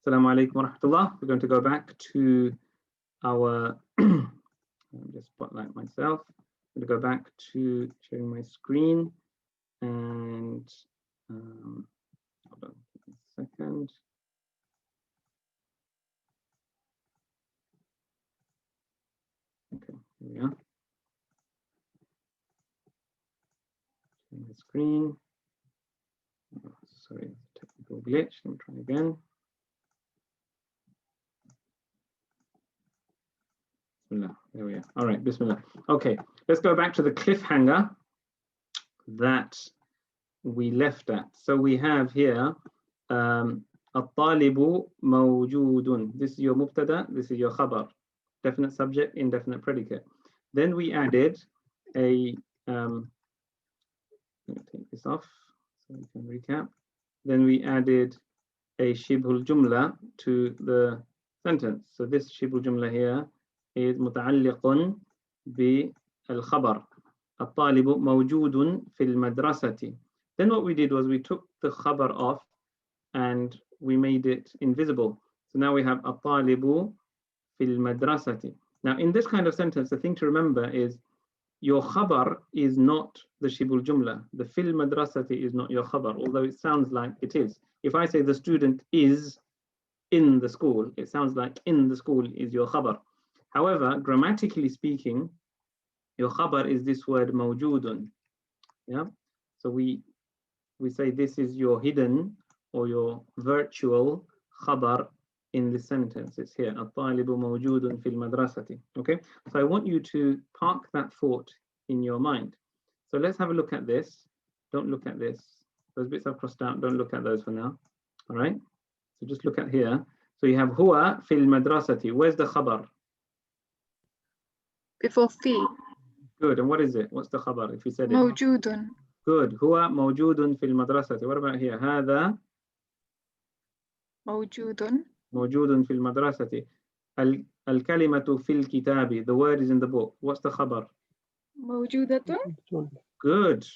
Assalamu alaikum wa rahmatullah. We're going to go back to our, just spotlight myself. I'm going to go back to sharing my screen and hold on a second. Okay, here we are. Sharing the screen. Oh, sorry, technical glitch. Let me try again. Bismillah. There we are. All right, Bismillah. Okay, let's go back to the cliffhanger that we left at. So we have here الطالب موجود. This is your mubtada, this is your khabar. Definite subject, indefinite predicate. Then we added a, let me take this off so we can recap. Then we added a shibhul jumla to the sentence. So this shibhul jumla here is متعلق بالخبر. الطالب موجود في المدرسة. Then what we did was we took the khabar off and we made it invisible. So now we have الطالب في المدرسة. Now in this kind of sentence, the thing to remember is your khabar is not the shibul jumla. The fil madrasati is not your khabar, although it sounds like it is. If I say the student is in the school, it sounds like in the school is your khabar. However, grammatically speaking, your khabar is this word mawjudun. Yeah. So we say this is your hidden or your virtual khabar in this sentence. It's here. At-talibu mawjudun fil madrasati. Okay. So I want you to park that thought in your mind. So let's have a look at this. Don't look at this. Those bits I've crossed out, don't look at those for now. All right. So just look at here. So you have huwa fil madrasati. Where's the khabar? Before fi. Good. And what is it? What's the khabar if you said it? موجود. Good. هو موجود في المدرسة. What about here? هذا موجود. موجود في المدرسة. الكلمة في الكتاب. The word is in the book. What's the khabar? موجودة. Good.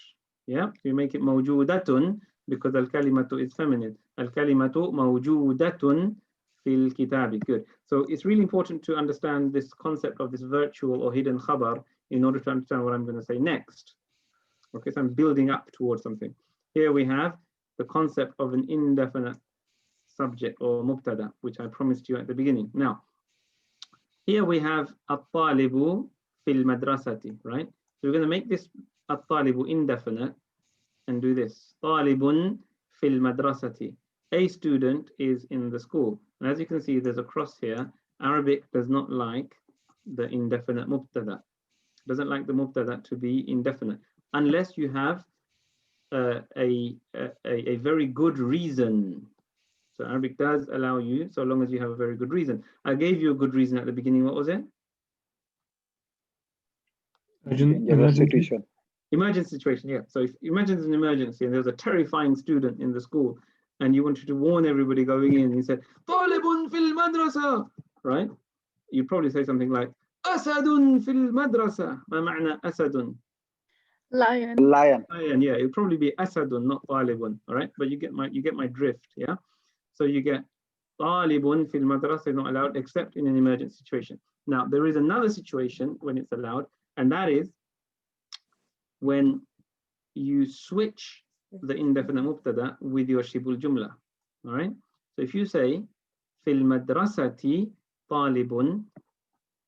Yeah. You make it موجودة because الكلمة is feminine. الكلمة موجودة في الكتاب. Good. So it's really important to understand this concept of this virtual or hidden khabar in order to understand what I'm going to say next. Okay, so I'm building up towards something. Here we have the concept of an indefinite subject or mubtada, which I promised you at the beginning. Now, here we have at-talibu fil madrasati, right? So we're going to make this at-talibu indefinite and do this. Talibun fil madrasati. A student is in the school. And as you can see, there's a cross here. Arabic does not like the indefinite mubtada. Doesn't like the mubtada to be indefinite unless you have a very good reason. So Arabic does allow you, so long as you have a very good reason. I gave you a good reason at the beginning. What was it? Situation. Emergency situation, yeah. So if imagine there's an emergency and there's a terrifying student in the school and you wanted to warn everybody going in, you said, "Talibun fil madrasa," right? You'd probably say something like, "Asadun fil madrasa." Ma ma'na asadun? Lion. Lion. Lion, yeah. It'd probably be asadun, not talibun, all right? But you get my drift, yeah. So you get talibun fil madrasa is not allowed except in an emergency situation. Now there is another situation when it's allowed, and that is when you switch the indefinite mubtada with your shibul jumla. All right. So if you say fil madrasati talibun,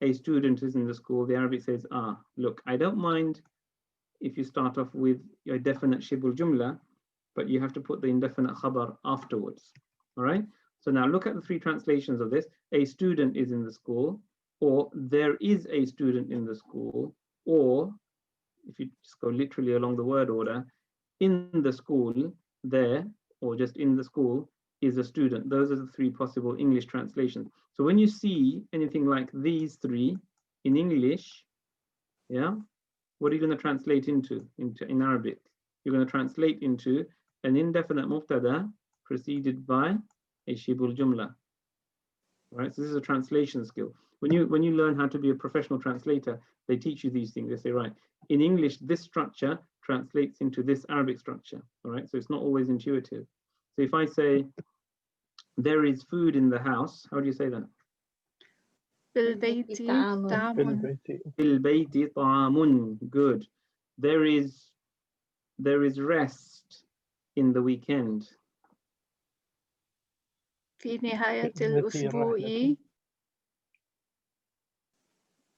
a student is in the school, the Arabic says, look, I don't mind if you start off with your definite shibul jumla, but you have to put the indefinite khabar afterwards. All right. So now look at the three translations of this. A student is in the school, or there is a student in the school, or if you just go literally along the word order, in the school there, or just in the school is a student. Those are the three possible English translations. So when you see anything like these three in English, yeah, what are you going to translate into in Arabic? You're going to translate into an indefinite mubtada preceded by a shibul jumla. Right? So this is a translation skill. When you learn how to be a professional translator, they teach you these things. They say, right, in English, this structure translates into this Arabic structure. All right, so it's not always intuitive. So if I say, There is food in the house. How do you say that? بالبيت طعام. Fil bayti ta'amun. Good. There is rest in the weekend. في نهاية الأسبوع.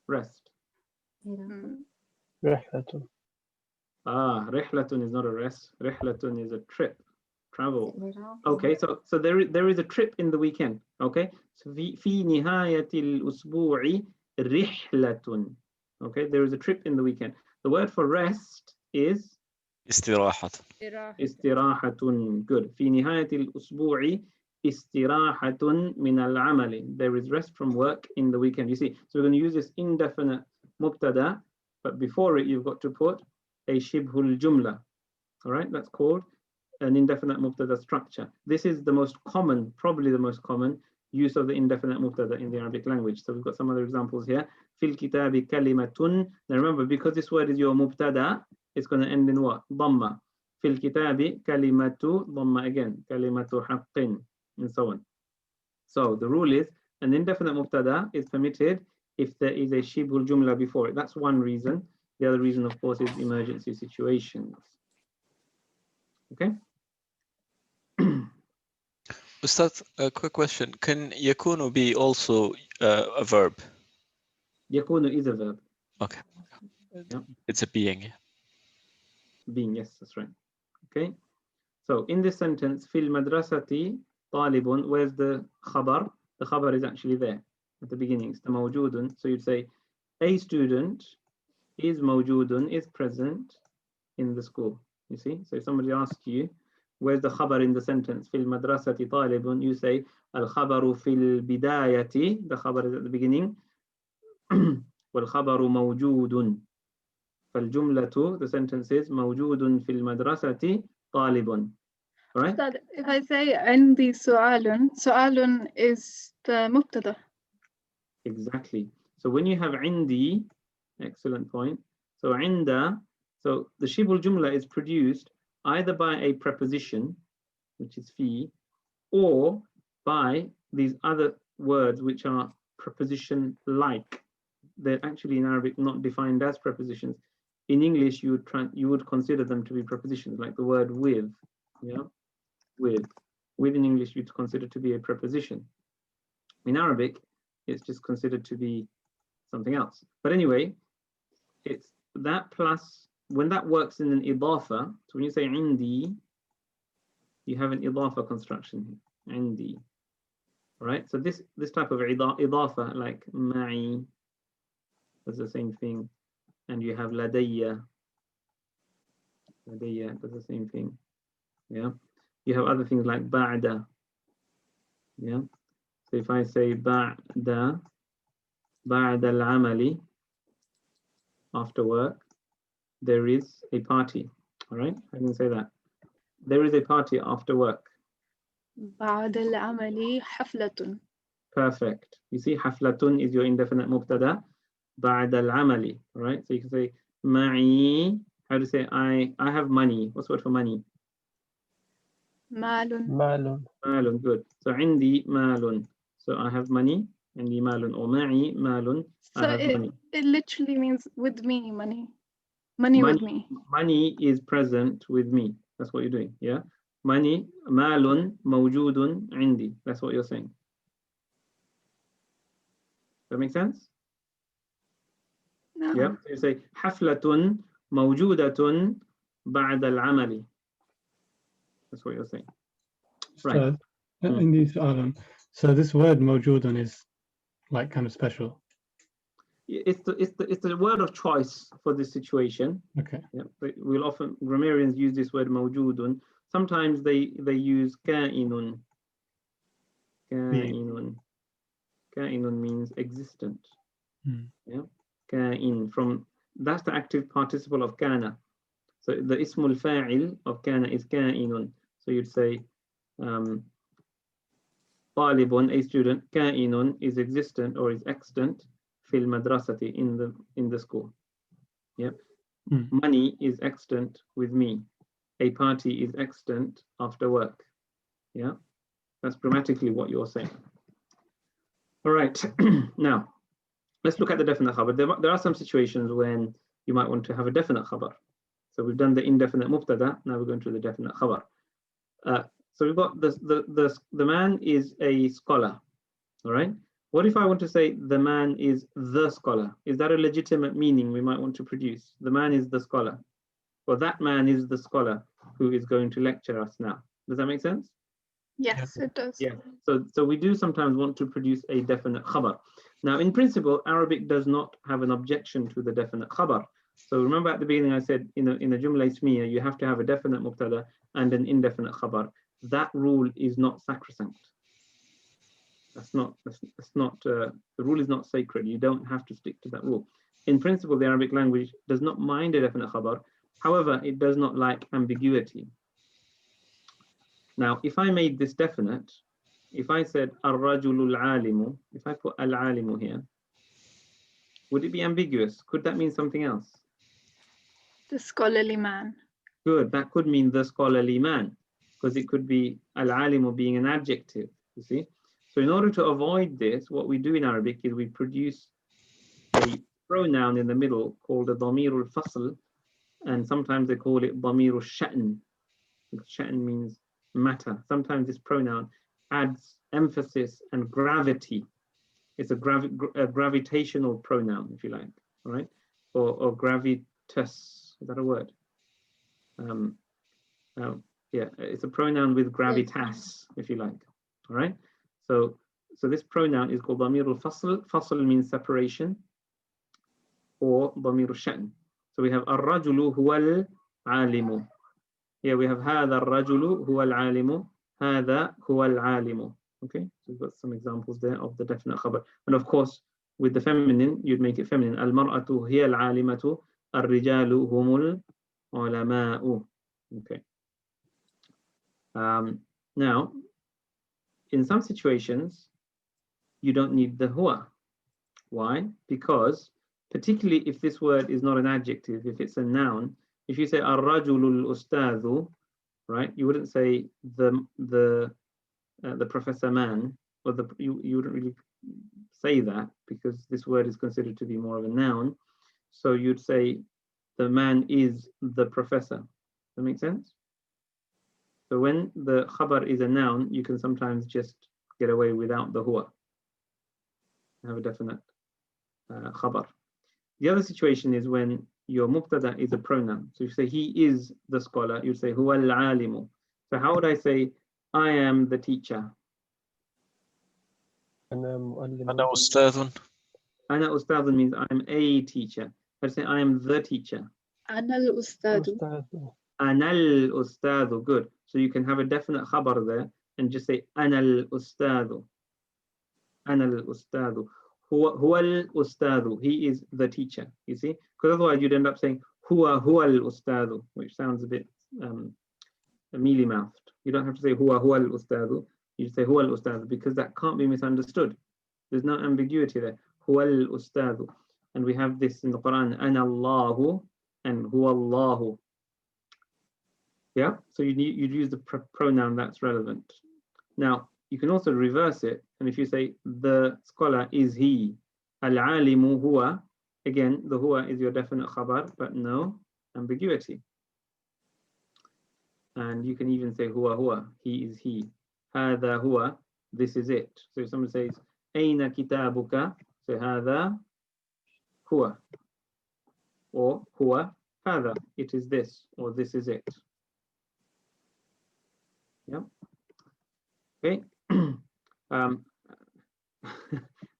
Rest. رحلة. Rihlatun is not a rest. Rihlatun is a trip, travel. Okay, so there is a trip in the weekend. Okay, so في نهاية الأسبوع رحلة. Okay, there is a trip in the weekend. The word for rest is استراحة. استراحة. Good. في نهاية الأسبوع استراحة من العمل. There is rest from work in the weekend. You see, so we're going to use this indefinite mubtada, but before it you've got to put a shibhul jumla. All right, that's called an indefinite mubtada structure. This is the most common, probably the most common use of the indefinite mubtada in the Arabic language. So we've got some other examples here. Fil kitabi kalimatun. Now remember, because this word is your mubtada, it's going to end in what? Dhamma. Fil kitabi kalimatu, dhamma again. Kalimatu haqqin, and so on. So the rule is an indefinite mubtada is permitted if there is a shibhul jumla before it. That's one reason. The other reason, of course, is emergency situations. Okay. Ustad, a quick question. Can yakunu be also a verb? Yakunu is a verb. Okay. Yeah. It's a being. Being, yes, that's right. Okay. So in this sentence, fil madrasati talibun, where's the khabar? The khabar is actually there at the beginning. It's the mawjudun. So you'd say a student is mawjudun, is present in the school. You see? So if somebody asks you, where's the khabar in the sentence? Fil madrasati talibun, you say al khabaru fil bidayati, the khabar is at the beginning. Wal khabaru mawjudun. Fal jumlatu, the sentence is mawjudun fil madrasati talibun. All right? If I say عندي سؤال, سؤال is the مبتدا. Exactly. So when you have indi, excellent point. So inda, so the shibul jumla is produced either by a preposition, which is fi, or by these other words which are preposition-like. They're actually in Arabic not defined as prepositions. In English, you would consider them to be prepositions, like the word with. Yeah, with in English you'd consider to be a preposition. In Arabic, it's just considered to be something else. But anyway, it's that plus, when that works in an idafa, so when you say indi, you have an idafa construction here, indi. All right, so this type of idafa, like ma'i, does the same thing. And you have ladayya. Ladayya does the same thing. Yeah. You have other things like ba'da. Yeah. So if I say ba'da al-amali, after work, there is a party. All right, I can say that. There is a party after work. بعد العمل حفلة. Perfect. You see, haflatun is your indefinite mubtada. بعد العمل. All right, so you can say ma'i. How to say I have money. What's the word for money? مال. Malun, good. So عندي malun. So I have money. عندي malun. Or ma'i malun. I have money. It literally means with me, money. Money with me. Money is present with me. That's what you're doing. Yeah. Money, malun mawjudun عندي. That's what you're saying. Does that make sense? No. Yeah. So you say حفلة موجودة بعد العمل. That's what you're saying. Right. In these so this word mawjudun is like kind of special. It's the word of choice for this situation. Okay. Yeah. We'll often, grammarians use this word mawjudun. Sometimes they use ka'inun. Ka'inun. Ka'inun means existent. Yeah. Ka'in, from, that's the active participle of kana. So the ismul fa'il of kana is ka'inun. So you'd say talibun, a student, ka'inun is existent or is extant fil madrasati, in the school. Yep. Money is extant with me. A party is extant after work. Yeah. That's grammatically what you're saying. All right, now let's look at the definite khabar. There are some situations when you might want to have a definite khabar. So we've done the indefinite mubtada, now we're going to the definite khabar. So we've got the man is a scholar, all right? What if I want to say the man is the scholar? Is that a legitimate meaning we might want to produce? The man is the scholar, or that man is the scholar who is going to lecture us now. Does that make sense? Yes, it does. Yeah, so we do sometimes want to produce a definite khabar. Now, in principle, Arabic does not have an objection to the definite khabar. So remember at the beginning I said in a jumla ismiya, you have to have a definite mubtada and an indefinite khabar. That rule is not sacrosanct. The rule is not sacred. You don't have to stick to that rule. In principle, the Arabic language does not mind a definite khabar. However, it does not like ambiguity. Now, if I made this definite, if I said ar-rajulul alimu, if I put al-alimu here, would it be ambiguous? Could that mean something else? The scholarly man. Good, that could mean the scholarly man, because it could be al-alimu being an adjective, you see? So in order to avoid this, what we do in Arabic is we produce a pronoun in the middle called a dhamirul fasl, and sometimes they call it dhamirul sha'n. Sha'n means matter. Sometimes this pronoun adds emphasis and gravity. It's a gravitational pronoun, if you like, all right? Or gravitas, is that a word? Yeah, it's a pronoun with gravitas, if you like, all right? So this pronoun is called dhamirul fasl. Fasl means separation, or dhamirul sha'n. So we have ar-rajulu huwal alimu. Here we have هذا الرجل هو العالم, هذا هو العالم. Okay, so we've got some examples there of the definite khabar. And of course, with the feminine, you'd make it feminine. المرأة هي العالمة, الرجال هم العلماء. Okay. Now, in some situations, you don't need the huwa. Why? Because particularly if this word is not an adjective, if it's a noun, if you say ar-rajulul ustadhu, right, you wouldn't say the professor man, or you wouldn't really say that because this word is considered to be more of a noun. So you'd say the man is the professor. Does that make sense? So when the khabar is a noun, you can sometimes just get away without the huwa. Have a definite khabar. The other situation is when your mubtada is a pronoun. So if you say he is the scholar, you'd say huwa al-alimu. So how would I say I am the teacher? Ana ustadun. Ana ustadun means I'm a teacher. I'd say I am the teacher. Ana al-ustadu. Ana al-ustadu. Good. So you can have a definite khabar there and just say ana al-ustadu. Ana al-ustadu. Huwa al-ustadu. He is the teacher. You see? Because otherwise you'd end up saying huwa al-ustadu, which sounds a bit mealy-mouthed. You don't have to say huwa al-ustadu. You say huwa al-ustadu because that can't be misunderstood. There's no ambiguity there. Huwa al-ustadu. And we have this in the Qur'an, ana Allahu and huwa Allahu. Yeah, so you'd use the pronoun that's relevant. Now, you can also reverse it. And if you say the scholar is he, al-alimu huwa, again, the huwa is your definite khabar, but no ambiguity. And you can even say huwa, he is he. Hadha huwa, this is it. So if someone says, Aina kitabuka, say hadha huwa. Or huwa hadha, it is this, or this is it. Yeah. Okay.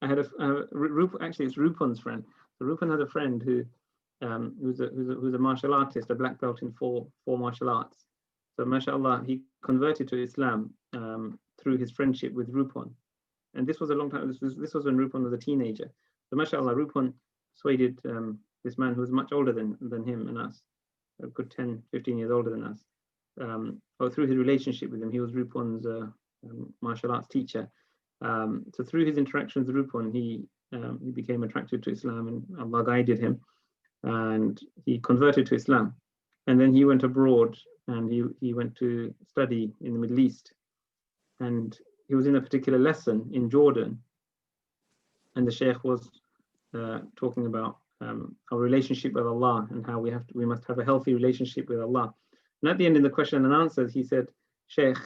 I had actually it's Rupan's friend. So Rupan had a friend who's a martial artist, a black belt in four martial arts. So mashallah, he converted to Islam through his friendship with Rupan. And this was a long time. This was when Rupan was a teenager. So mashallah, Rupan persuaded this man who was much older than him and us, a good 10, 15 years older than us. Or through his relationship with him, he was Rupan's martial arts teacher. So through his interactions with Rupan, he became attracted to Islam, and Allah guided him, and he converted to Islam. And then he went abroad, and he went to study in the Middle East. And he was in a particular lesson in Jordan, and the Sheikh was talking about our relationship with Allah and how we must have a healthy relationship with Allah. And at the end, in the question and answers, he said, Sheikh,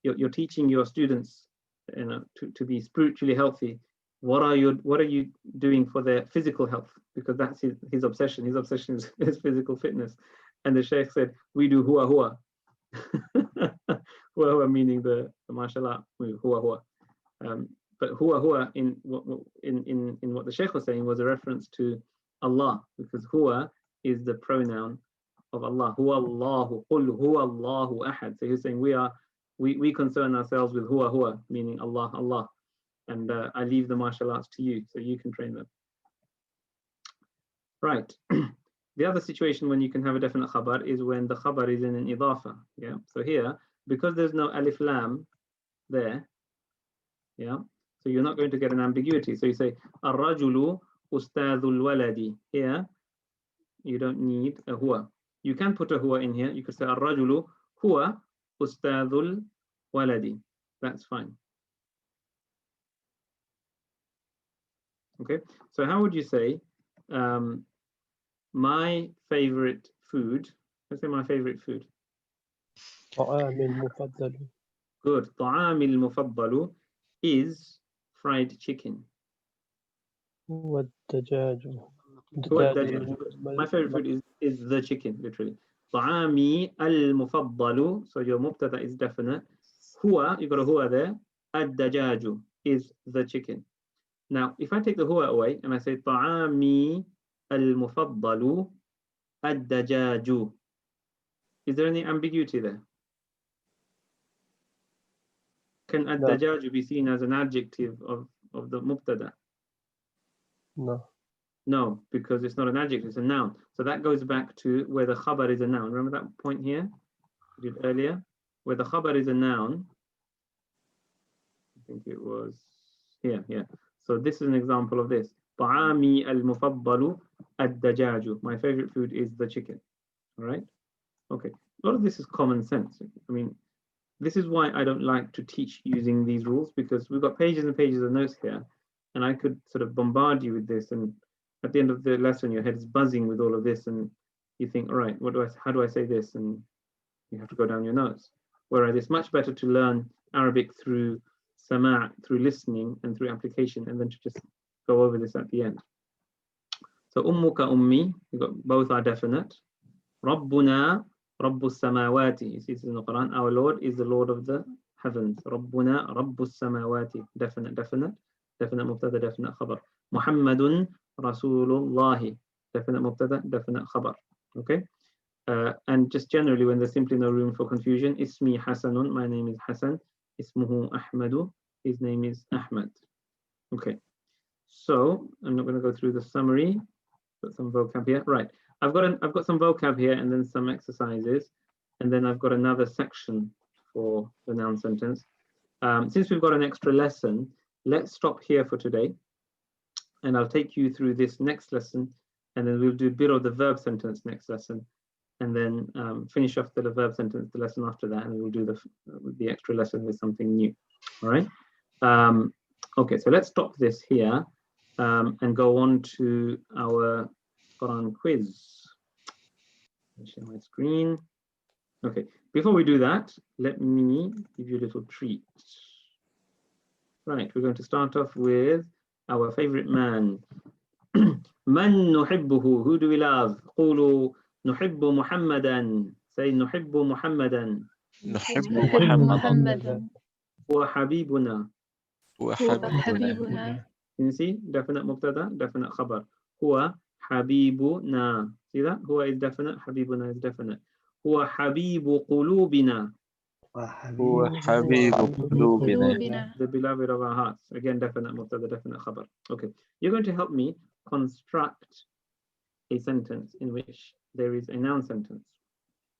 you're teaching your students, you know, to be spiritually healthy. What are you doing for their physical health? Because that's his obsession. His obsession is physical fitness. And the Sheikh said, we do hua hua. Hua hua meaning the martial art move, hua hua. But hua hua in what the Sheikh was saying was a reference to Allah, because hua is the pronoun of Allah. Huwa Allahu, qul huwa Allahu ahad. So he's saying we concern ourselves with hua hua, meaning Allah, Allah. And I leave the martial arts to you, so you can train them. Right. The other situation when you can have a definite khabar is when the khabar is in an idafa. Yeah. So here, because there's no alif lam there, yeah, so you're not going to get an ambiguity. So you say ar-rajulu ustadhul waladi. Here, you don't need a huwa. You can put a huwa in here. You could say ar-rajulu huwa ustadhul waladi. That's fine. Okay, so how would you say my favorite food? Let's say my favorite food. طعامي المفضل. Good. طعامي المفضل is fried chicken. هو الدجاج. My favorite food is the chicken, literally. طعامي المفضل. So your mubtada is definite. هو, you got a huwa there. الدجاج is the chicken. Now, if I take the huwa away and I say طعامي المفضل الدجاج, is there any ambiguity there? Can الدجاج be seen as an adjective of the mubtada? No. No, because it's not an adjective, it's a noun. So that goes back to where the khabar is a noun. Remember that point here we did earlier? Where the khabar is a noun. I think it was here, yeah. So this is an example of this. طعامي المفضل الدجاج. My favorite food is the chicken. All right? Okay. A lot of this is common sense. I mean, this is why I don't like to teach using these rules, because we've got pages and pages of notes here, and I could sort of bombard you with this, and at the end of the lesson, your head is buzzing with all of this, and you think, all right, how do I say this? And you have to go down your notes. Whereas it's much better to learn Arabic through sama', through listening and through application, and then to just go over this at the end. So ummuka ummi, you've got both are definite. Rabbuna Rabbus samawati. You see this in the Quran. Our Lord is the Lord of the heavens. Rabbuna Rabbus samawati. Definite mubtada, definite khabar. Muhammadun Rasulullahi. Definite mubtada, definite khabar. Okay. And just generally, when there's simply no room for confusion, Ismi Hasanun. My name is Hasan. Ismuhu Ahmadu. His name is Ahmad. Okay. So I'm not going to go through the summary. Got some vocab here. Right. I've got some vocab here and then some exercises, and then I've got another section for the noun sentence. Since we've got an extra lesson, let's stop here for today, and I'll take you through this next lesson, and then we'll do a bit of the verb sentence next lesson, and then finish off the verb sentence the lesson after that, and we'll do the extra lesson with something new. All right. Okay, so let's stop this here and go on to our Qur'an quiz. I'll share my screen. Okay, before we do that, let me give you a little treat. Right, we're going to start off with our favorite man. Man nuhibbuhu, who do we love? قولوا نحب محمدا. Say نحب محمدا. نحب محمدا وحبيبنا. وحبيبنا. You see, definite mubtada, definite khabar. Huwa habibuna. See that? Huwa is definite, habibuna is definite. Huwa habibu qulubina. هو حبيب قلوبنا. The beloved of our hearts. Again, definite mubtada, definite khabar. Okay, you're going to help me construct a sentence in which there is a noun sentence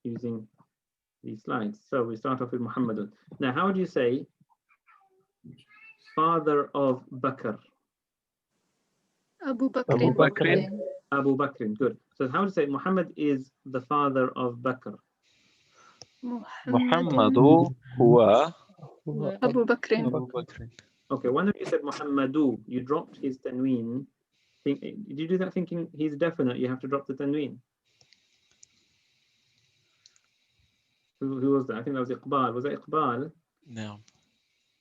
using these slides. So we start off with Muhammadun. Now, how would you say father of Bakr? Abu Bakr. Abu Bakr. Abu Bakr, good. So how to say Muhammad is the father of Bakr? محمد هو Abu Bakr. Okay, one of you said Muhammadu. You dropped his tanween. Did you do that thinking he's definite? You have to drop the tanween. Who was that? I think that was Iqbal. Was that Iqbal? No.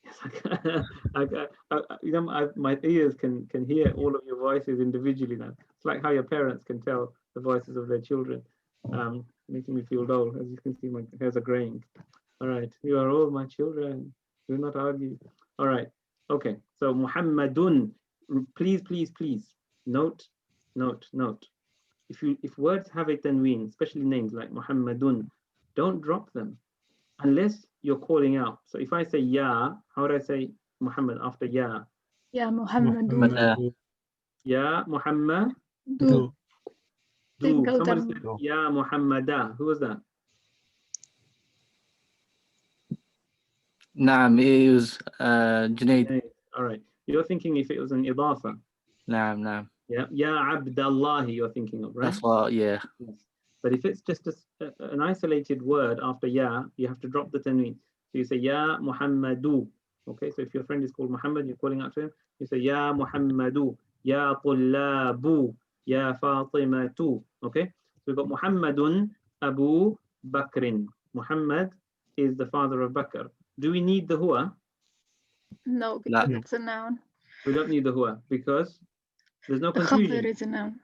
Yes, my ears can hear all of your voices individually now. It's like how your parents can tell the voices of their children. Making me feel dull. As you can see, my hairs are graying. All right, you are all my children. Do not argue. All right. Okay. So Muhammadun. Please, please, please. Note. If words have a tanween, especially names like Muhammadun, don't drop them unless you're calling out. So if I say Ya, how would I say Muhammad after Ya? Ya Muhammad. Ya Muhammad. Do. Someone said Ya Muhammada. Who was that? نعم it was Junaid. All right. You're thinking if it was an idafa. نعم. Yeah. Ya Abdallah you're thinking of, right? That's what, yeah. Yes. But if it's just an isolated word after Ya, you have to drop the tanween. So you say Ya Muhammadu. Okay, so if your friend is called Muhammad, you're calling out to him, you say Ya Muhammadu, Ya Tullabu, Ya Fatimatu. Okay, so we've got Muhammadun Abu Bakrin. Muhammad is the father of Bakr. Do we need the huwa? No, because it's a noun. We don't need the huwa because there's no The confusion. khabar is a noun.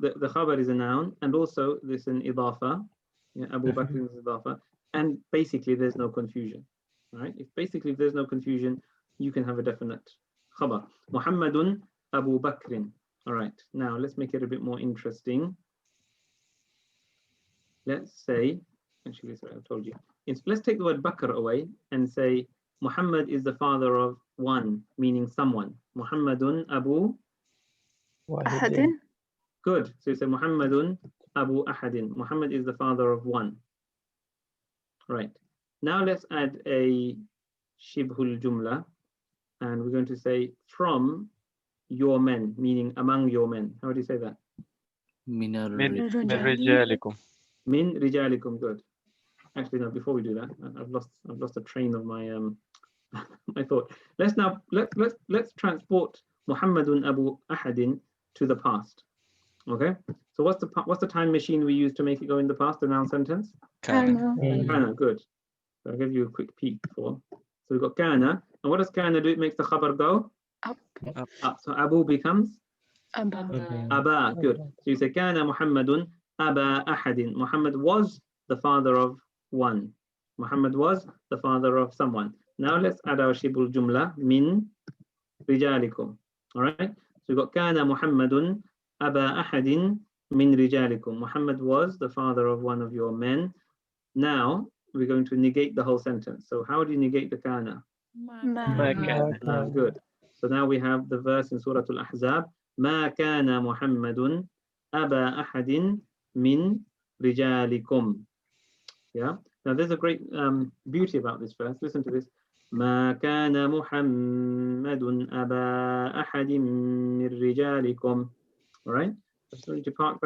The khabar is a noun, and also there's an idafa. Yeah, Abu Bakr is idafa, and basically there's no confusion. Right? If there's no confusion, you can have a definite khabar. Muhammadun Abu Bakrin. All right. Now let's make it a bit more interesting. Let's say, actually, sorry, I told you. Let's take the word Bakr away and say Muhammad is the father of one, meaning someone. Muhammadun Abu Ahadin. Good. So you say Muhammadun Abu Ahadin. Muhammad is the father of one. Right. Now let's add a Shibhul Jumla, and we're going to say from your men, meaning among your men. How do you say that? من رجالكم. Min rijalikum. Good. Actually, no. Before we do that, I've lost a train of my my thought. Let's transport Muhammadun Abu Ahadin to the past. Okay. So what's the time machine we use to make it go in the past? The noun sentence. Kana. Kana. Good. So I'll give you a quick peek before. So we've got kana, and what does kana do? It makes the khabar go Up. up. So Abu becomes Abba. Aba. Good. So you say kana Muhammadun Aba Ahadin. Muhammad was the father of one. Muhammad was the father of someone. Now let's add our shibul jumla min rijalikum. All right. So we've got kana Muhammadun Aba Ahadin min rijalikum. Muhammad was the father of one of your men. Now we're going to negate the whole sentence. So how do you negate the kana? Good. So now we have the verse in Surah Al-Ahzab. ما كان محمد أبا أحد من رجالكم. Yeah. Now there's a great beauty about this verse. Listen to this. ما كان محمد أبا أحد من رجالكم. All right. I just need to park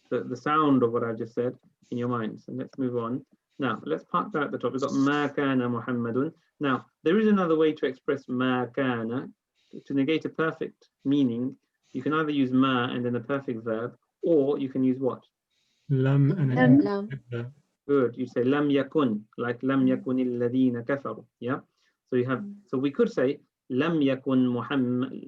the sound of what I just said in your minds, and let's move on. Now let's park that at the top. We've got ma kana Muhammadun. Now there is another way to express ma kana to negate a perfect meaning. You can either use ma and then the perfect verb, or you can use what? Lam and Good. You say lam yakun, like lam yakun alladhina kafaru. Yeah. So you have. So we could say lam yakun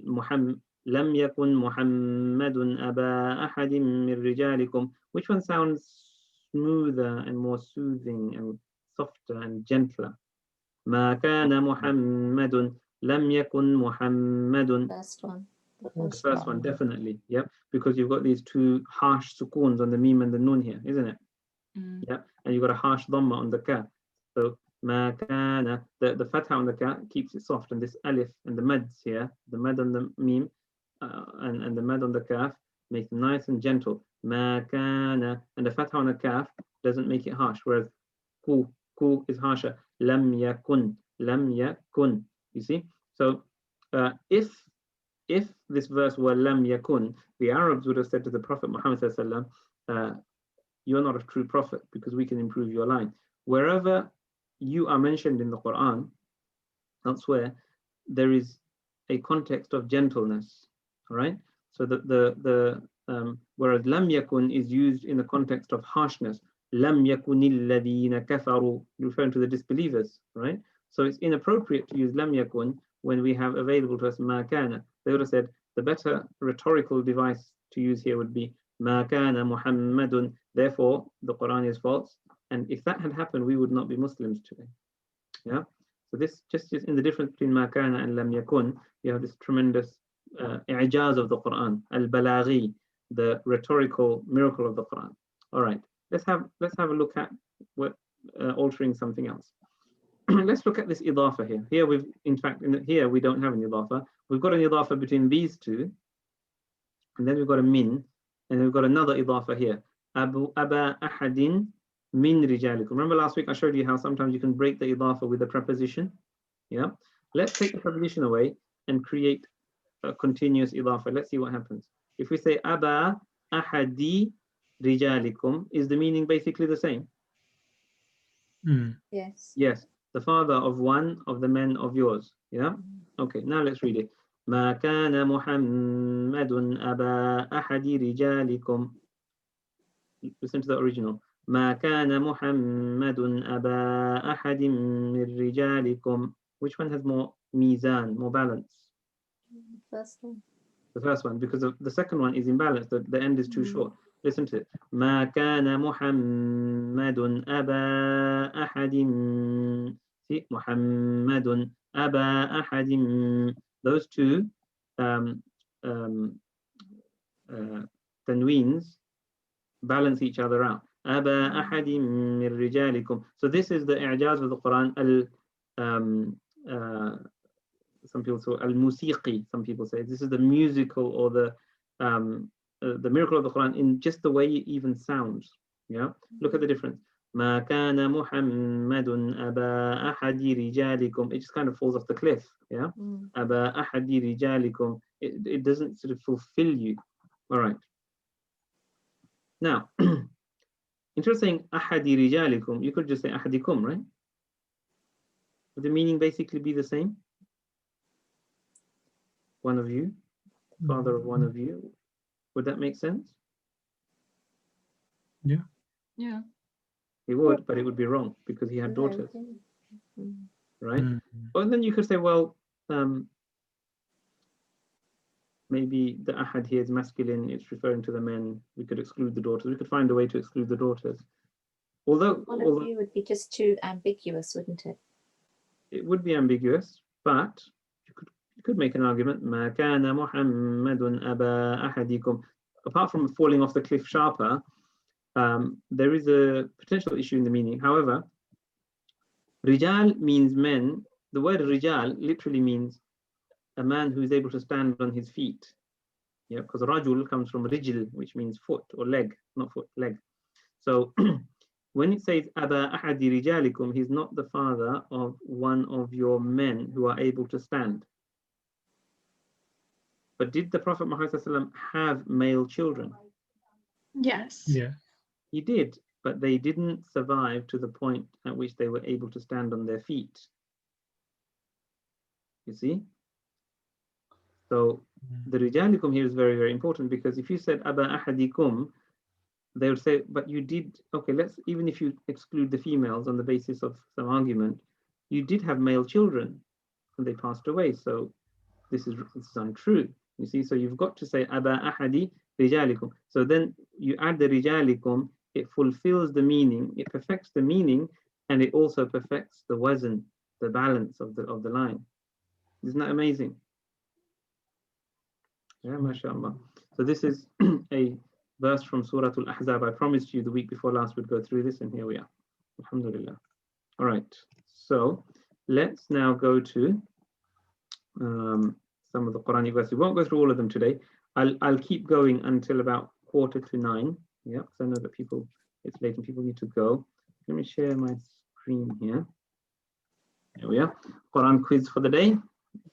Muhammad. لم يكن محمد أبا أحد من رجالكم. Which one sounds smoother and more soothing and softer and gentler? ما كان محمد لم يكن محمد. First one. The first one, definitely. Yep. Because you've got these two harsh sukoons on the meme and the nun here, isn't it? Yep. And you've got a harsh dhamma on the ka. So ما كان, the fatha on the ka keeps it soft, and this alif and the mads here, the mad on the meme and the mad on the kaf make it nice and gentle. Ma kana, and the fatha on the kaf doesn't make it harsh, whereas ku is harsher. Lam yakun. You see? So if this verse were lam yakun, the Arabs would have said to the Prophet Muhammad sallallahu alaihi wasallam, you're not a true prophet because we can improve your line. Wherever you are mentioned in the Quran, elsewhere, there is a context of gentleness, all right? So whereas lam yakun is used in the context of harshness, lam yakunil ladina kafaru, referring to the disbelievers, right? So it's inappropriate to use lam yakun when we have available to us ma kana. They would have said the better rhetorical device to use here would be ma kana Muhammadun. Therefore, the Quran is false. And if that had happened, we would not be Muslims today. Yeah. So this just in the difference between ma kana and lam yakun, you have this tremendous i'jaz of the Quran, al-balaghi, the rhetorical miracle of the Quran. All right, let's have a look at what altering something else. Let's look at this idafa here. Here we've, in fact, here we don't have an idafa. We've got an idafa between these two, and then we've got a min, and we've got another idafa here. Aba ahadin min rijalikum. Remember last week I showed you how sometimes you can break the idafa with a preposition. Yeah. Let's take the preposition away and create a continuous idafa. Let's see what happens. If we say aba ahadi rijalikum, is the meaning basically the same? Yes. Yes. The father of one of the men of yours. Yeah. Okay. Now let's read it. ما كان محمد أبا أحد رجالكم. Listen to the original. ما كان محمد أبا أحد من رجالكم. Which one has more mizan, more balance? First one. The first one, because the second one is imbalanced. The end is too short. Listen to it. ما كان محمد أبا أحد. See, محمد أبا أحد. Those two tanweens balance each other out. أبا أحد من رجالكم. So this is the i'jaz of the Quran. Some people say al-musiqi. Some people say this is the musical or the miracle of the Quran in just the way it even sounds. Yeah, look at the difference. ما كان محمد أبا أحد رجالكم. It just kind of falls off the cliff. Yeah, أبا أحد رجالكم. It doesn't sort of fulfill you. All right. Now, instead of saying أحد رجالكم, you could just say أحدكم, right? Would the meaning basically be the same? One of you, father of one of you. Would that make sense? Yeah. Yeah. It would, but it would be wrong because he had daughters, right? Or then you could say, well, maybe the ahad here is masculine, it's referring to the men. We could exclude the daughters. We could find a way to exclude the daughters. Although One of you would be just too ambiguous, wouldn't it? It would be ambiguous, but you could make an argument. ما كان محمد أبا أحدكم. Apart from falling off the cliff sharper, there is a potential issue in the meaning. However, rijal means men. The word rijal literally means a man who is able to stand on his feet. Yeah, because rajul comes from rijl, which means foot or leg, not foot, leg. So when it says Aba ahadi rijalikum, he's not the father of one of your men who are able to stand. But did the Prophet Muhammad have male children? Yes. Yeah. He did, but they didn't survive to the point at which they were able to stand on their feet. You see? So the rijalikum here is very, very important, because if you said Aba ahadikum, they would say, but you did, okay, even if you exclude the females on the basis of some argument, you did have male children and they passed away. So this is untrue. You see, so you've got to say Aba ahadi rijalikum. So then you add the rijalikum, it fulfills the meaning, it perfects the meaning, and it also perfects the wazn, the balance of the line. Isn't that amazing? Yeah, mashallah. So this is a verse from Surah Al-Ahzab. I promised you the week before last we'd go through this, and here we are. Alhamdulillah. All right. So let's now go to some of the Quranic verses. We won't go through all of them today. I'll keep going until about 8:45. Yeah, because I know that it's late and people need to go. Let me share my screen here. Here we are. Quran quiz for the day.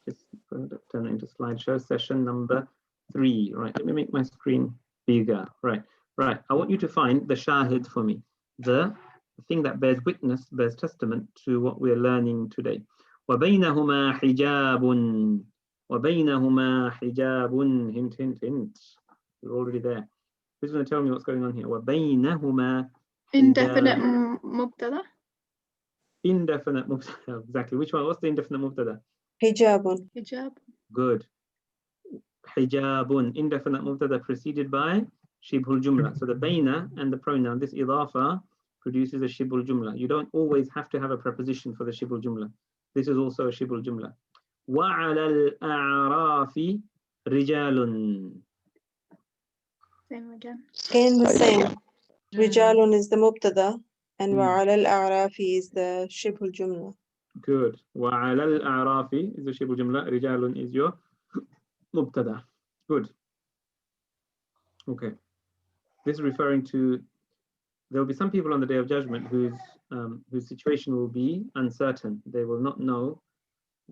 Just turn it into slideshow, session number 3. Right, let me make my screen bigger. Right, Right, I want you to find the shahid for me, the thing that bears witness, bears testament to what we're learning today. وَبَيْنَهُمَا حِجَابٌ وَبَيْنَهُمَا حِجَابٌ hint, hint, hint. We're already there. Who's going to tell me what's going on here? وَبَيْنَهُمَا Indefinite mubtada. Indefinite mubtada. Exactly. Which one? What's the indefinite mubtada? Hijabun. Hijab. Good. Hijabun. Indefinite mubtada preceded by shibhul jumla. So the bayna and the pronoun, this idafa produces a shibhul jumla. You don't always have to have a preposition for the shibhul jumla. This is also a shibhul jumla. وَعَلَى الْأَعْرَافِ رِجَالٌ. Same again. Again the same. Rijalun is the mubtada and وعلى الأعراف is the shibhul jumla. Good. وَعَلَى الْأَعْرَافِ is the shibhul jumla. رِجَالٌ is your mubtada. Good. Okay. This is referring to, there will be some people on the Day of Judgment whose situation will be uncertain. They will not know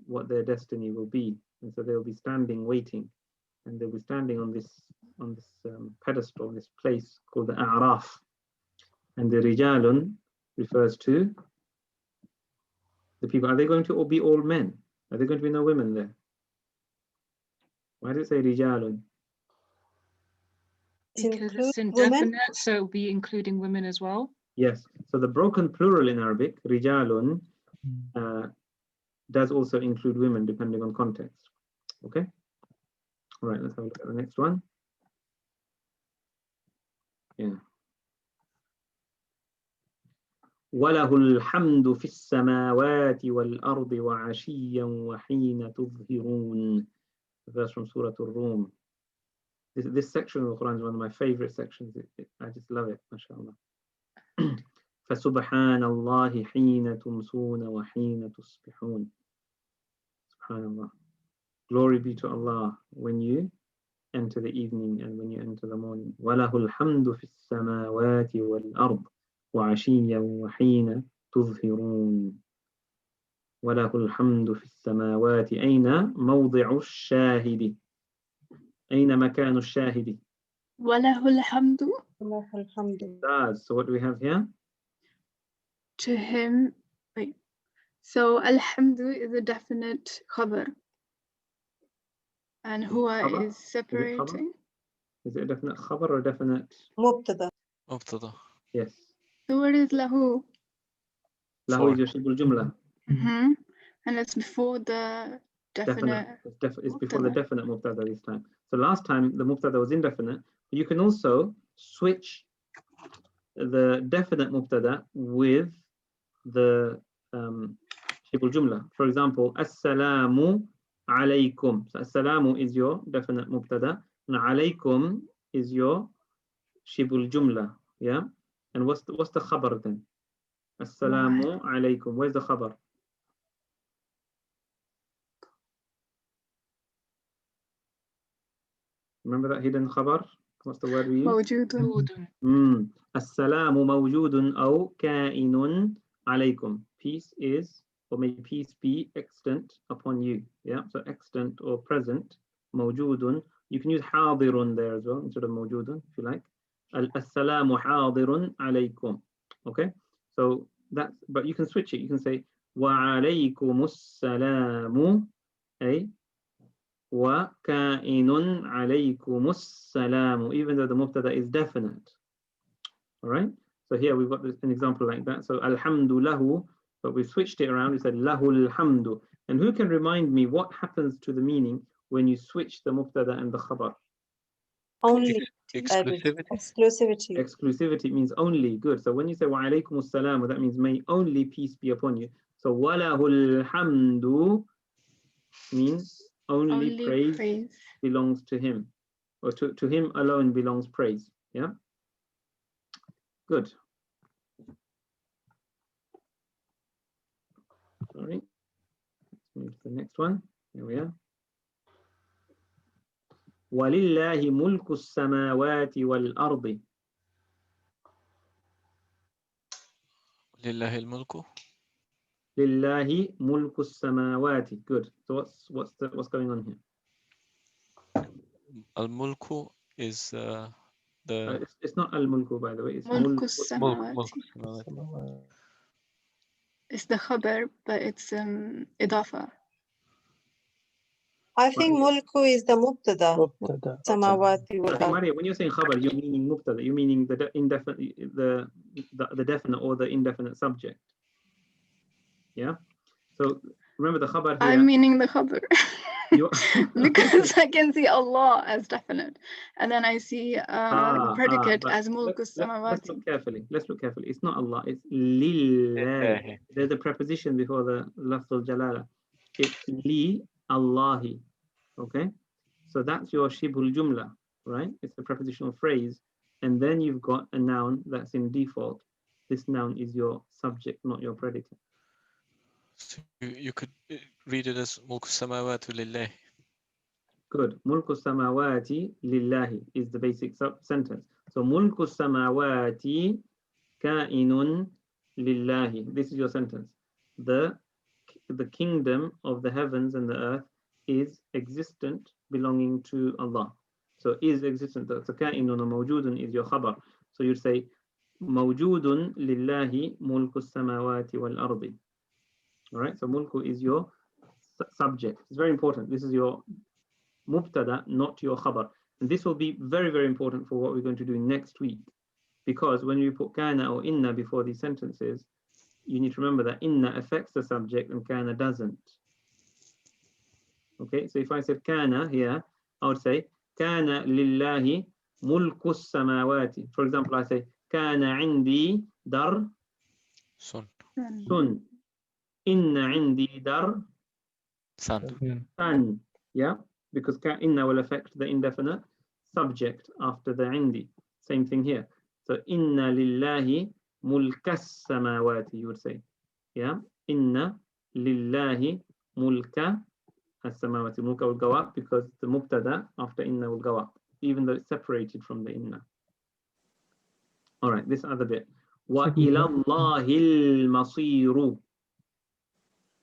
what their destiny will be, and so they will be standing waiting, and they'll be standing on this pedestal, this place called the A'raf. And the Rijalun refers to the people. Are they going to all be all men? Are there going to be no women there? Why did it say Rijalun? Because it's indefinite, so it'll be including women as well. Yes. So the broken plural in Arabic, Rijalun, does also include women depending on context. Okay? All right, let's have a look at the next one. Yeah. وَلَهُ الْحَمْدُ فِي السَّمَاوَاتِ وَالْأَرْضِ وَعَشِيًّا وَحِينَ تُظْهِرُونَ. The verse from Surah Ar-Rum. This section of the Quran is one of my favorite sections. I just love it, mashallah. فَسُبْحَانَ اللَّهِ حِينَ تُمْسُونَ وَحِينَ تُصْبِحُونَ. Subhanallah. Glory be to Allah when you enter the evening and when you enter the morning. وَلَهُ الْحَمْدُ فِي السَّمَاوَاتِ وَالْأَرْضِ وَعَشِيًّا وَحِينَ تُظْهِرُونَ. وَلَهُ الْحَمْدُ فِي السَّمَاوَاتِ أين موضع الشاهد؟ أين مكان الشاهد؟ وَلَهُ الْحَمْدُ. وَلَهُ الْحَمْدُ. So what do we have here? To him. Wait. So alhamdu is a definite khabar. And huwa Khabar? is separating. Is it a definite khabar or a definite? Mubtada. مبتدا. Yes. So what is lahu? Lahu is your shibul jumla. And it's before the definite. It's before the definite mubtada this time. So last time the mubtada was indefinite. You can also switch the definite mubtada with the shibul jumla. For example, assalamu alaykum. So assalamu is your definite mubtada, and alaykum is your shibul jumla. Yeah. And what's the khabar then? Assalamu alaykum. Where's the khabar? Remember that hidden khabar? What's the word we use? موجود. Assalamu mawjudun aw ka'inun alaykum. Peace is, or may peace be extant upon you. Yeah, so extant or present. Mawjudun. You can use hadirun there as well instead of mawjudun if you like. Assalamu hadirun alaykum. Okay, so that's, but you can switch it. You can say wa alaykumus salamu, wa ka'inun alaykumus salamu, even though the mubtada is definite. All right, so here we've got an example like that. So alhamdulillah, but we switched it around. We said lahul hamdu. And who can remind me what happens to the meaning when you switch the mubtada and the khabar? Only. Exclusivity. Exclusivity. Exclusivity means only. Good. So when you say wa alaykumus salam, that means may only peace be upon you. So walahul hamdu means only praise belongs to him, or to him alone belongs praise. Yeah. Good. Sorry. Let's move to the next one. Here we are. وَلِلَّهِ مُلْكُ السَّمَاوَاتِ وَالْأَرْضِ. لله الملك. لِلَّهِ مُلْكُ السَّمَاوَاتِ. Good. So what's going on here? Al-mulku is The It's not al-mulku, by the way. It's ملك mulku. السماوات. السماوات. It's the khabar, but it's إضافة. I think mulku is the mubtada. مبتدأ. Samawati wal ard. Maria, when you're saying khabar, you're meaning mubtada. You're meaning the indefinite, the definite or the indefinite subject. Yeah. So remember the khabar here. I'm meaning the khabar. You Because I can see Allah as definite, and then I see predicate but as mulku let's samawati. look carefully. Let's look carefully. It's not Allah. It's lillah. There's a preposition before the lafz al-jalala. It's li Allahi. Okay. So that's your shibhul jumla, right? It's a prepositional phrase, and then you've got a noun that's in default. This noun is your subject, not your predicate. So you could read it as mulku samawati lillahi. Good. Mulku samawati lillahi is the basic sentence. So mulku samawati ka'inun lillahi. This is your sentence. The kingdom of the heavens and the earth is existent, belonging to Allah. So is existent. So ka'inun or mawjudun is your khabar. So you'd say mawjudun lillahi mulku samawati wal ardi. All right. So mulku is your subject. It's very important. This is your mubtada, not your khabar. And this will be very, very important for what we're going to do next week. Because when you put kana or inna before these sentences, you need to remember that inna affects the subject and kana doesn't. Okay, so if I said kana here, I would say kana lillahi mulkus samawati. For example, I say kana indi dar Sun. sun. Inna indi dar san. Yeah, because inna will affect the indefinite subject after the indi. Same thing here. So inna lillahi mulkas samawati, you would say. Yeah, inna lillahi mulka as-samawati. Mulka will go up because the mubtada after inna will go up, even though it's separated from the inna. All right, this other bit. Wa ila Allahil masiru.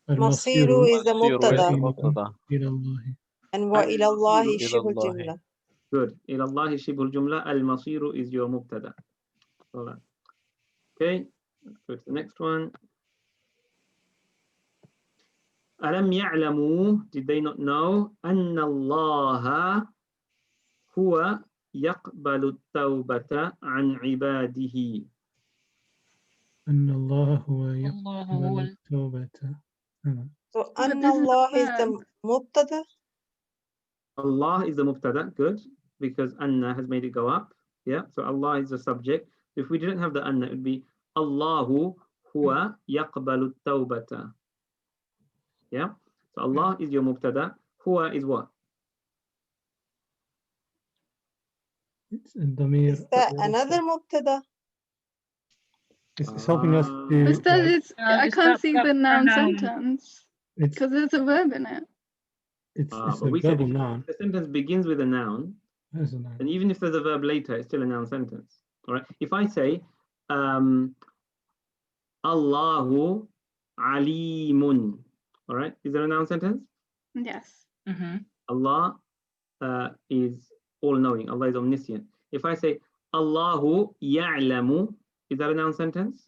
Masiru is the mubtada. And wa ila Allahi shibhul jumla. Good. Ila Allahi shibhul jumla. Al masiru is your mubtada. All right. Okay, let's go to the next one. Alam ya'lamu, did they not know? Anna Allaha huwa yaqbalu at-tawbata an ibadihi. Anna Allah huwa yaqbalu at-tawbata. So Anna Allah is the mubtada. Allah is the mubtada, good, because Anna has made it go up. Yeah, so Allah is the subject. If we didn't have the Anna, it would be Allahu huwa yaqbalu at-tawbata. Yeah, so Allah is your mubtada. Huwa is what? It's damir. Is that another mubtada? It's helping us to. Ustad, it's, I is can't that see the noun pronoun? sentence It's because there's a verb in it. it's a But we said verbal noun. the sentence begins with a noun, There's a noun. and even if there's a verb later, it's still a noun sentence. All right. If I say, Allahu alimun, all right, is there a noun sentence? Yes. Allah is all-knowing. Allah is omniscient. If I say Allahu ya'lamu, is that a noun sentence?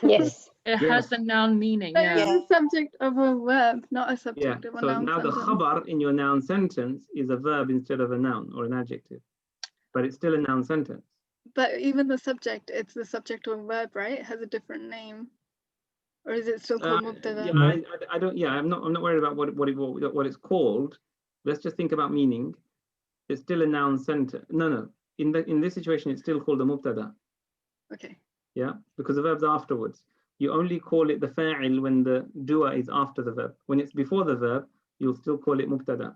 Yes. It Yes. has the noun meaning, But yeah. it's a subject of a verb, not a Yeah. subject of a So noun now the sentence. khabar in your noun sentence is a verb instead of a noun or an adjective, but it's still a noun sentence. But even the subject, it's the subject of a verb, right? It has a different name. Or is it still called mubtada? Yeah, I don't. Yeah, I'm not worried about what it's called. Let's just think about meaning. It's still a noun sentence. No. In this situation, it's still called a mubtada. Okay. Yeah, because the verb's afterwards. You only call it the fa'il when the doer is after the verb. When it's before the verb, you'll still call it mubtada.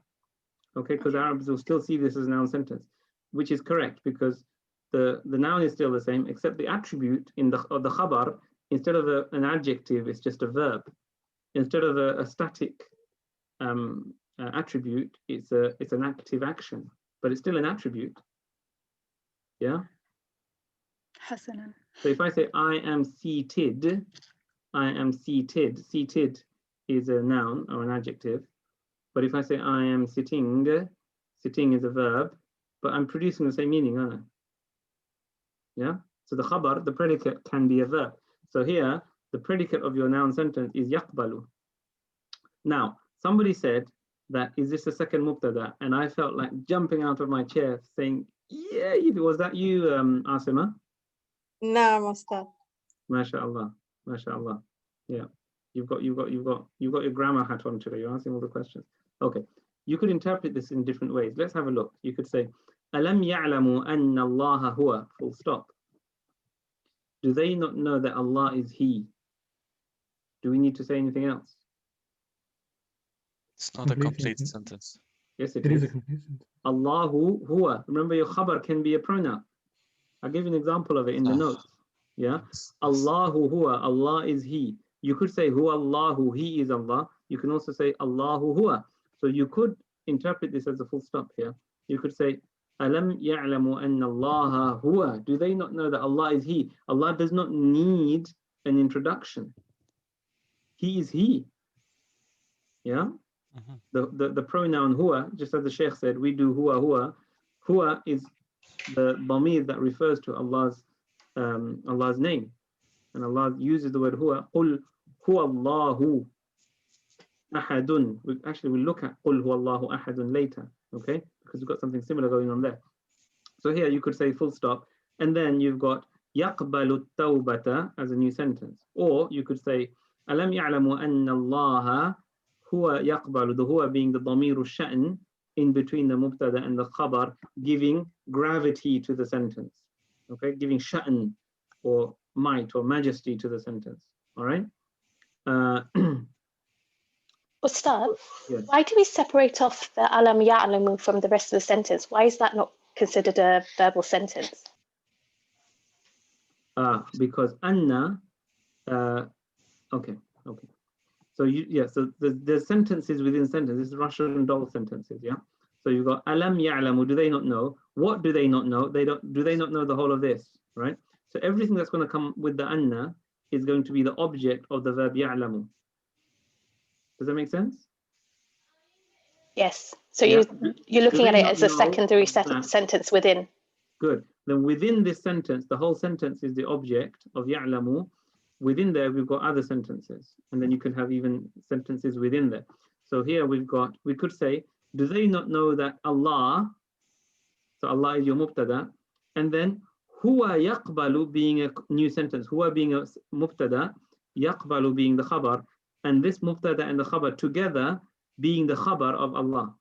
Okay, because Arabs will still see this as a noun sentence, which is correct because the noun is still the same, except the attribute in the khabar, instead of an adjective, it's just a verb. Instead of a static attribute, it's an active action, but it's still an attribute. Yeah. Hasanan. So if I say I am seated, seated is a noun or an adjective. But if I say I am sitting, sitting is a verb, but I'm producing the same meaning, aren't I? Yeah. So the khabar, the predicate, can be a verb. So here, the predicate of your noun sentence is yaqbalu. Now, somebody said that, is this a second mubtada? And I felt like jumping out of my chair saying, yeah, was that you, Asima? نعم أستاذ. MashaAllah, MashaAllah. Yeah, you've got your grammar hat on today. You're answering all the questions. Okay, you could interpret this in different ways. Let's have a look. You could say, Alam ya'lamu anna Allah huwa, full stop. Do they not know that Allah is He? Do we need to say anything else? It's not a Complete complete sentence. sentence. Yes, It is a complete sentence. Allahu huwa. Remember, your khabar can be a pronoun. I'll give you an example of it in the notes. Yeah. Allahu huwa. Allah is He. You could say huwa Allahu. He is Allah. You can also say Allahu huwa. So you could interpret this as a full stop here. You could say Alam ya'lamu anna Allah huwa. Do they not know that Allah is He? Allah does not need an introduction. He is He. Yeah. The pronoun huwa, just as the Sheikh said, we do huwa huwa. Huwa is the dhamir that refers to Allah's name, and Allah uses the word huwa. Qul huwa Allahu ahadun. We'll look at qul huwa Allahu ahadun later, okay? Because we've got something similar going on there. So here you could say full stop, and then you've got yaqbalu tawbata as a new sentence, or you could say alam ya'lamu anna Allaha huwa yaqbalu, the huwa being the dhamiru sha'n in between the mubtada and the khabar, giving gravity to the sentence, okay, giving sha'n or might or majesty to the sentence. All right. Ustad, Yes. why do we separate off the alam ya'lamu from the rest of the sentence? Why is that not considered a verbal sentence? Because anna, okay. So so there's sentences within sentences. This is Russian doll sentences, yeah. So you've got alam ya'lamu, do they not know? What do they not know? Do they not know the whole of this, right? So everything that's going to come with the anna is going to be the object of the verb ya'lamu. Does that make sense? Yes. So Yeah. you're looking at they it not as a know secondary that? sentence within. Good. Then within this sentence, the whole sentence is the object of ya'lamu. Within there, we've got other sentences, and then you can have even sentences within there. So here we could say, do they not know that Allah, so Allah is your mubtada, and then huwa yaqbalu being a new sentence, huwa being a mubtada, yaqbalu being the khabar, and this mubtada and the khabar together being the khabar of Allah.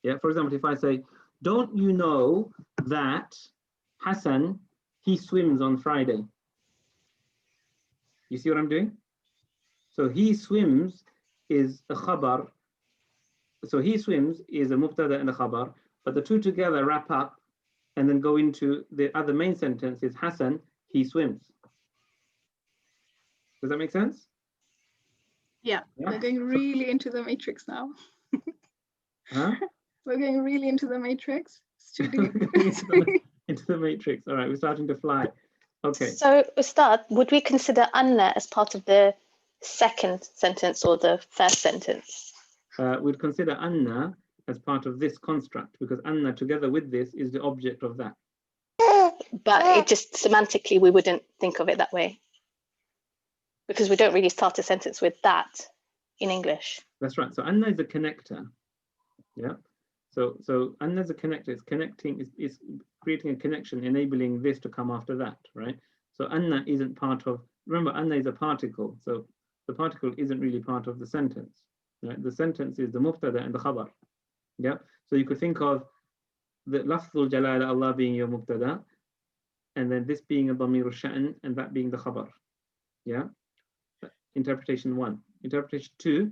Yeah, for example, if I say, don't you know that Hassan, he swims on Friday? You see what I'm doing? So he swims is a khabar. So he swims is a mubtada and a khabar, but the two together wrap up and then go into the other main sentence is Hassan, he swims. Does that make sense? Yeah, we're going really into the matrix now. Huh? We're going really into the matrix. It's too deep. into the matrix. All right, we're starting to fly. Okay. So, Ustad, would we consider anna as part of the second sentence or the first sentence? We'd consider anna as part of this construct because anna together with this is the object of that. But it just semantically, we wouldn't think of it that way because we don't really start a sentence with that in English. That's right. So anna is a connector. Yeah. So anna is a connector. It's connecting. It's creating a connection, enabling this to come after that. Right. So anna isn't part of. Remember, anna is a particle. So the particle isn't really part of the sentence. Right? The sentence is the mubtada and the khabar. Yeah. So you could think of the lafzul jalala, Allah being your mubtada, and then this being a dhamir sha'n, and that being the khabar. Yeah. Interpretation 1. Interpretation 2.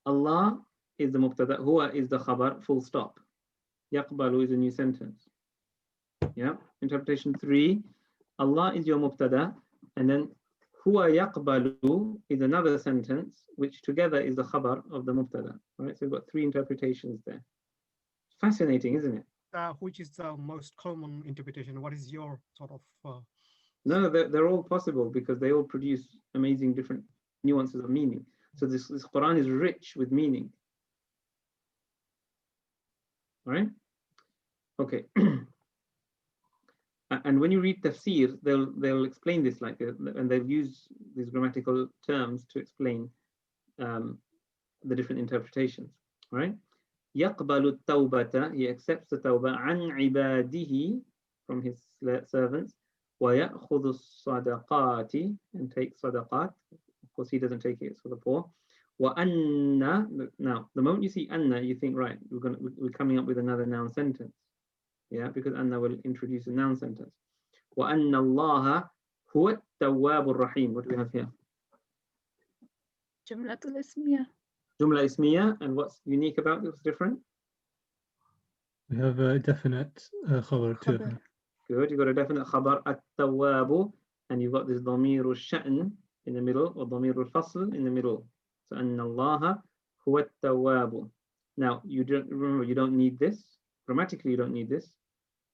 Allah is the mubtada, huwa is the khabar, full stop. Yaqbalu is a new sentence. Yeah. Interpretation 3. Allah is your mubtada, and then huwa yaqbalu is another sentence, which together is the khabar of the mubtada. Right. So we've got 3 interpretations there. Fascinating, isn't it? Which is the most common interpretation? What is your sort of? No, they're all possible because they all produce amazing different nuances of meaning. So this Qur'an is rich with meaning. All right. Okay. And when you read tafsir, they'll explain this like this, and they'll use these grammatical terms to explain the different interpretations. All right. يقبل التوبة, he accepts the tawbah عن عباده, from his servants, ويأخذ الصدقات, and takes sadaqat. Of course, he doesn't take it, it's for the poor. وأن, now the moment you see anna, you think, right, we're coming up with another noun sentence. Yeah, because anna will introduce a noun sentence. وأن الله هو التواب الرحيم. What do we have here? Jumlatul ismiyah. Jumla ismiya, and what's unique about it? What's different? We have a definite khabar too. Khabar. Good, you've got a definite khabar, at-tawwabu, and you've got this damiru sha'n in the middle, or damiru al-fasl in the middle. So, anna allaha huwa at-tawwabu. Now, you don't remember, you don't need this. Grammatically, you don't need this.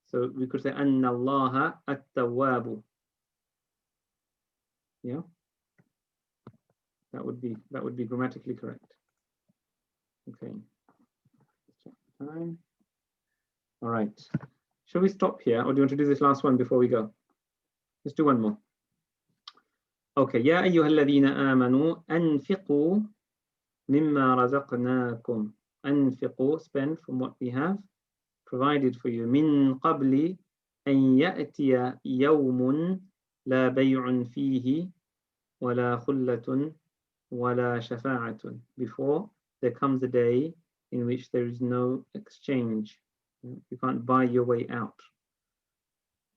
So we could say, anna allaha at-tawwabu. Yeah, that would be grammatically correct. Okay. Time. All right. Shall we stop here, or do you want to do this last one before we go? Let's do one more. Okay. يا أيها الذين آمنوا أنفقوا مما رزقناكم. أنفقوا, spend from what we have provided for you. من قبل أن يأتي يوم لا بيع فيه ولا خلة ولا شفاعة. Before there comes a day in which there is no exchange. You can't buy your way out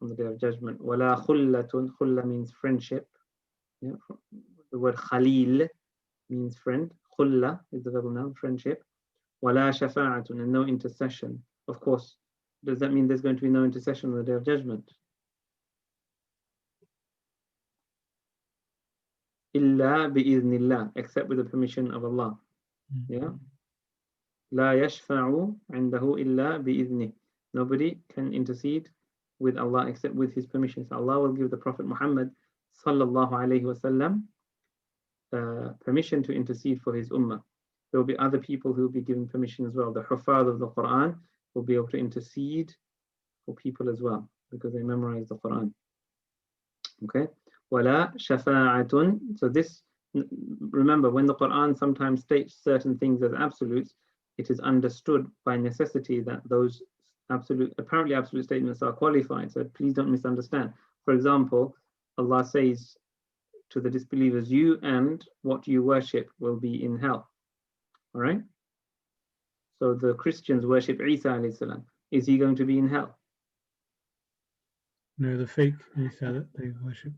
on the day of judgment. ولا خلة, خلة means friendship. Yeah, the word khalil means friend. Khulla is the verbal noun, friendship. ولا شفاعة, and no intercession. Of course, does that mean there's going to be no intercession on the day of judgment? إلا بإذن الله, except with the permission of Allah. Yeah. لا يشفع عنده إلا بإذنه. Nobody can intercede with Allah except with his permission. So Allah will give the Prophet Muhammed sallallahu alaihi wasallam permission to intercede for his ummah. There will be other people who will be given permission as well. The Hufaz of the Qur'an will be able to intercede for people as well because they memorize the Qur'an. Okay. ولا شفاعة. So this, remember, when the Qur'an sometimes states certain things as absolutes, it is understood by necessity that those apparently absolute statements are qualified. So please don't misunderstand. For example, Allah says to the disbelievers, you and what you worship will be in hell. All right. So the Christians worship Isa alayhi salam. Is he going to be in hell? No, the fake Isa that they worship.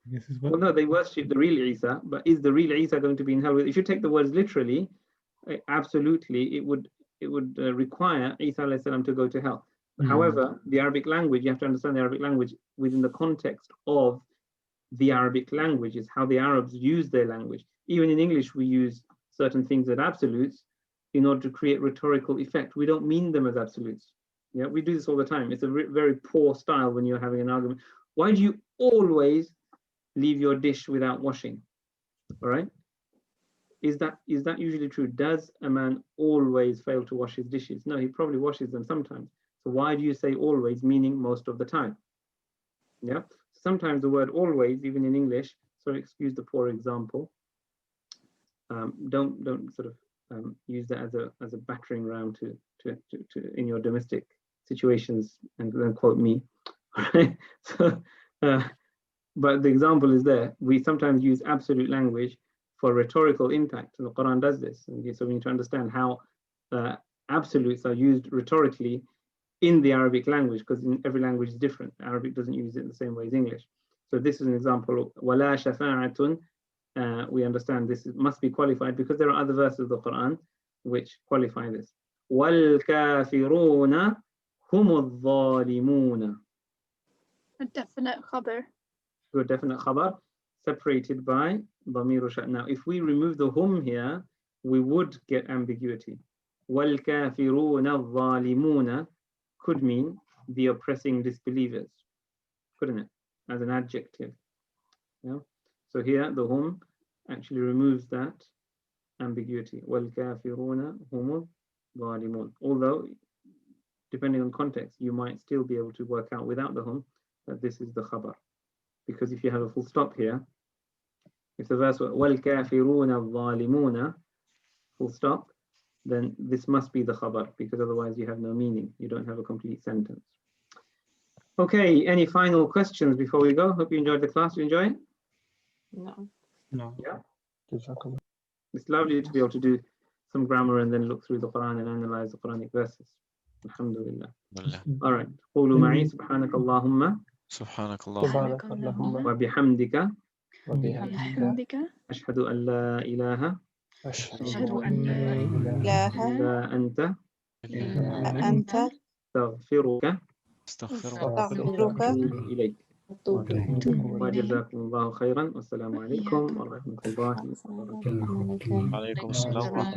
This is what. Well, no, they worship the real Isa, but is the real Isa going to be in hell? If you take the words literally, absolutely, it would require Isa alayhi salam to go to hell. However, the Arabic language, you have to understand the Arabic language within the context of the Arabic language, is how the Arabs use their language. Even in English, we use certain things as absolutes in order to create rhetorical effect. We don't mean them as absolutes. Yeah, we do this all the time. It's a very poor style when you're having an argument. Why do you always leave your dish without washing? All right. Is that usually true? Does a man always fail to wash his dishes? No, he probably washes them sometimes. So why do you say always, meaning most of the time? Yeah. Sometimes the word always, even in English, so excuse the poor example. Don't sort of use that as a battering ram to in your domestic situations and then quote me. Right? So, but the example is there. We sometimes use absolute language for rhetorical impact, and the Quran does this. Okay, so we need to understand how absolutes are used rhetorically in the Arabic language, because in every language is different. Arabic doesn't use it the same way as English. So this is an example of wala shafa'atun. We understand this must be qualified because there are other verses of the Quran which qualify this. Wal kafiruna humul zalimuna. A definite khabar. Good, definite khabar, separated by damiru sha'. Now, if we remove the hum here, we would get ambiguity. Wal kafiruna zalimuna could mean the oppressing disbelievers, couldn't it? As an adjective. Yeah. So here the hum actually removes that ambiguity. Wal kafiruna humul zalimun. Although depending on context, you might still be able to work out without the hum that this is the khabar. Because if you have a full stop here, if the verse were وَالْكَافِرُونَ الظَّالِمُونَ, full stop, then this must be the khabar, because otherwise you have no meaning. You don't have a complete sentence. Okay, any final questions before we go? Hope you enjoyed the class. You enjoy it? No. No. Yeah. Jazakallah. It's lovely to be able to do some grammar and then look through the Quran and analyze the Quranic verses. Alhamdulillah. All right. قولوا معي سبحانك اللهم سبحانك اللهم سبحانك اللهم وبحمدك وبحمدك أشهد أن لا إله أشهد أن لا إله إله إلا أنت إلا أنت أستغفرك استغفرك أستغفرك وأتوب إليك أتوب وجزاكم الله خيرا والسلام عليكم ورحمة الله وبركاته. إليك. عليكم السلام ورحمة